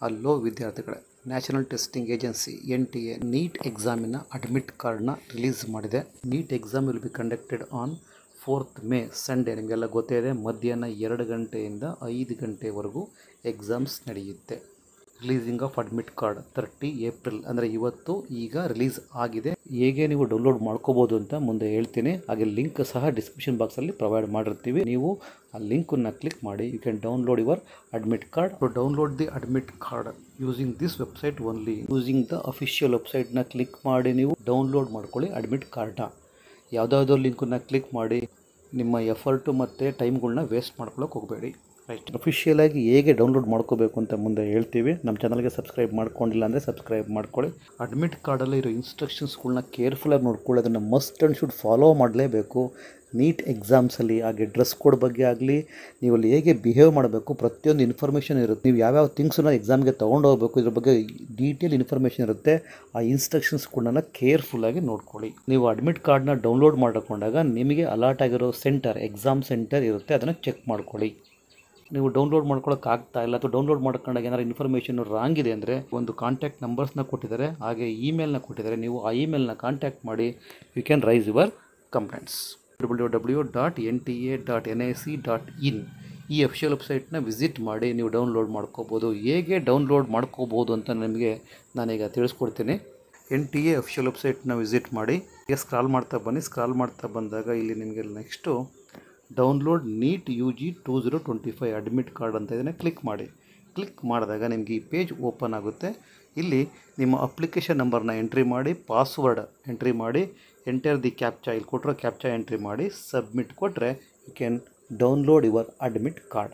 Hello ವಿದ್ಯಾರ್ಥಿಗಳೇ, national testing agency NTA NEET ಎಕ್ಸಾಮಿನ admit ಕಾರ್ಡ್ನ ರಿಲೀಸ್ ಮಾಡಿದೆ. NEET exam will be conducted on 4th May Sunday. ನಿಮಗೆಲ್ಲ ಗೊತ್ತೇ ಇದೆ, ಮಧ್ಯಾಹ್ನ 2 ಗಂಟೆಯಿಂದ 5 ಗಂಟೆವರೆಗೂ ಎಕ್ಸಾಮ್ಸ್ ನಡೆಯುತ್ತೆ. Releasing of admit card 30 April ಅಂದರೆ ಇವತ್ತು ಈಗ ರಿಲೀಸ್ ಆಗಿದೆ. ಹೇಗೆ ನೀವು ಡೌನ್ಲೋಡ್ ಮಾಡ್ಕೋಬೋದು ಅಂತ ಮುಂದೆ ಹೇಳ್ತೀನಿ. ಹಾಗೆ ಲಿಂಕ್ ಸಹ ಡಿಸ್ಕ್ರಿಪ್ಷನ್ ಬಾಕ್ಸಲ್ಲಿ ಪ್ರೊವೈಡ್ ಮಾಡಿರ್ತೀವಿ. ನೀವು ಆ ಲಿಂಕನ್ನು ಕ್ಲಿಕ್ ಮಾಡಿ you can download your admit card. To download the admit card using this website only, using the official ವೆಬ್ಸೈಟ್ನ ಕ್ಲಿಕ್ ಮಾಡಿ ನೀವು ಡೌನ್ಲೋಡ್ ಮಾಡ್ಕೊಳ್ಳಿ ಅಡ್ಮಿಟ್ ಕಾರ್ಡ್ನ. ಯಾವುದಾದ್ರೂ ಲಿಂಕನ್ನು ಕ್ಲಿಕ್ ಮಾಡಿ ನಿಮ್ಮ ಎಫರ್ಟು ಮತ್ತು ಟೈಮ್ಗಳನ್ನ ವೇಸ್ಟ್ ಮಾಡ್ಕೊಳ್ಳೋಕೆ ಹೋಗಬೇಡಿ. ರೈಟ್, ಅಫಿಷಿಯಲಾಗಿ ಹೇಗೆ ಡೌನ್ಲೋಡ್ ಮಾಡ್ಕೋಬೇಕು ಅಂತ ಮುಂದೆ ಹೇಳ್ತೀವಿ. ನಮ್ಮ ಚಾನಲ್ಗೆ ಸಬ್ಸ್ಕ್ರೈಬ್ ಮಾಡ್ಕೊಂಡಿಲ್ಲ ಅಂದರೆ ಸಬ್ಸ್ಕ್ರೈಬ್ ಮಾಡ್ಕೊಳ್ಳಿ. ಅಡ್ಮಿಟ್ ಕಾರ್ಡಲ್ಲಿ ಇರೋ ಇನ್ಸ್ಟ್ರಕ್ಷನ್ಸ್ಗಳನ್ನ ಕೇರ್ಫುಲ್ಲಾಗಿ ನೋಡ್ಕೊಳ್ಳಿ. ಅದನ್ನು ಮಸ್ಟ್ ಆ್ಯಂಡ್ ಶುಡ್ ಫಾಲೋ ಮಾಡಲೇಬೇಕು. ನೀಟ್ ಎಕ್ಸಾಮ್ಸಲ್ಲಿ ಹಾಗೆ ಡ್ರೆಸ್ ಕೋಡ್ ಬಗ್ಗೆ ಆಗಲಿ, ನೀವು ಅಲ್ಲಿ ಹೇಗೆ ಬಿಹೇವ್ ಮಾಡಬೇಕು, ಪ್ರತಿಯೊಂದು ಇನ್ಫಾರ್ಮೇಷನ್ ಇರುತ್ತೆ. ನೀವು ಯಾವ್ಯಾವ ಥಿಂಗ್ಸನ್ನ ಎಕ್ಸಾಮ್ಗೆ ತೊಗೊಂಡು ಹೋಗಬೇಕು, ಇದ್ರ ಬಗ್ಗೆ ಡೀಟೇಲ್ ಇನ್ಫಾರ್ಮೇಷನ್ ಇರುತ್ತೆ. ಆ ಇನ್ಸ್ಟ್ರಕ್ಷನ್ಸ್ಗಳನ್ನ ಕೇರ್ಫುಲ್ಲಾಗಿ ನೋಡ್ಕೊಳ್ಳಿ. ನೀವು ಅಡ್ಮಿಟ್ ಕಾರ್ಡ್ನ ಡೌನ್ಲೋಡ್ ಮಾಡಿಕೊಂಡಾಗ ನಿಮಗೆ ಅಲಾಟ್ ಆಗಿರೋ ಸೆಂಟರ್, ಎಕ್ಸಾಮ್ ಸೆಂಟರ್ ಇರುತ್ತೆ, ಅದನ್ನು ಚೆಕ್ ಮಾಡ್ಕೊಳ್ಳಿ. ನೀವು ಡೌನ್ಲೋಡ್ ಮಾಡ್ಕೊಳ್ಳೋಕೆ ಆಗ್ತಾ ಇಲ್ಲ ಅಥವಾ ಡೌನ್ಲೋಡ್ ಮಾಡ್ಕೊಂಡಾಗ ಏನಾದ್ರು ಇನ್ಫಾರ್ಮೇಷನ್ ರಾಂಗ್ ಇದೆ ಅಂದರೆ ಒಂದು ಕಾಂಟ್ಯಾಕ್ಟ್ ನಂಬರ್ಸ್ನ ಕೊಟ್ಟಿದ್ದಾರೆ, ಹಾಗೆ ಇಮೇಲ್ನ ಕೊಟ್ಟಿದ್ದಾರೆ. ನೀವು ಆ ಇಮೇಲ್ನ ಕಾಂಟ್ಯಾಕ್ಟ್ ಮಾಡಿ you can raise your complaints. www.nta.nic.in ಈ ಅಫಿಷಿಯಲ್ ವೆಬ್ಸೈಟ್ನ ವಿಸಿಟ್ ಮಾಡಿ ನೀವು ಡೌನ್ಲೋಡ್ ಮಾಡ್ಕೋಬೋದು. ಹೇಗೆ ಡೌನ್ಲೋಡ್ ಮಾಡ್ಕೋಬೋದು ಅಂತ ನಿಮಗೆ ನಾನೀಗ ತಿಳಿಸ್ಕೊಡ್ತೀನಿ. NTA ಅಫಿಷಿಯಲ್ ವೆಬ್ಸೈಟ್ನ ವಿಸಿಟ್ ಮಾಡಿ, ಈಗ ಸ್ಕ್ರಾಲ್ ಮಾಡ್ತಾ ಬನ್ನಿ. ಸ್ಕ್ರಾಲ್ ಮಾಡ್ತಾ ಬಂದಾಗ ಇಲ್ಲಿ ನಿಮಗೆ next download NEET UG 2025 admit card ಅಂತ ಇದನ್ನು ಕ್ಲಿಕ್ ಮಾಡಿ. ಕ್ಲಿಕ್ ಮಾಡಿದಾಗ ನಿಮಗೆ ಈ ಪೇಜ್ ಓಪನ್ ಆಗುತ್ತೆ. ಇಲ್ಲಿ ನಿಮ್ಮ ಅಪ್ಲಿಕೇಶನ್ ನಂಬರ್ನ ಎಂಟ್ರಿ ಮಾಡಿ, ಪಾಸ್ವರ್ಡ್ ಎಂಟ್ರಿ ಮಾಡಿ, ಎಂಟರ್ ದಿ ಕ್ಯಾಪ್ಚಾ, ಇಲ್ಲಿ ಕೊಟ್ಟಿರೋ ಕ್ಯಾಪ್ಚಾ ಎಂಟ್ರಿ ಮಾಡಿ ಸಬ್ಮಿಟ್ ಕೊಟ್ಟರೆ you can download your admit card.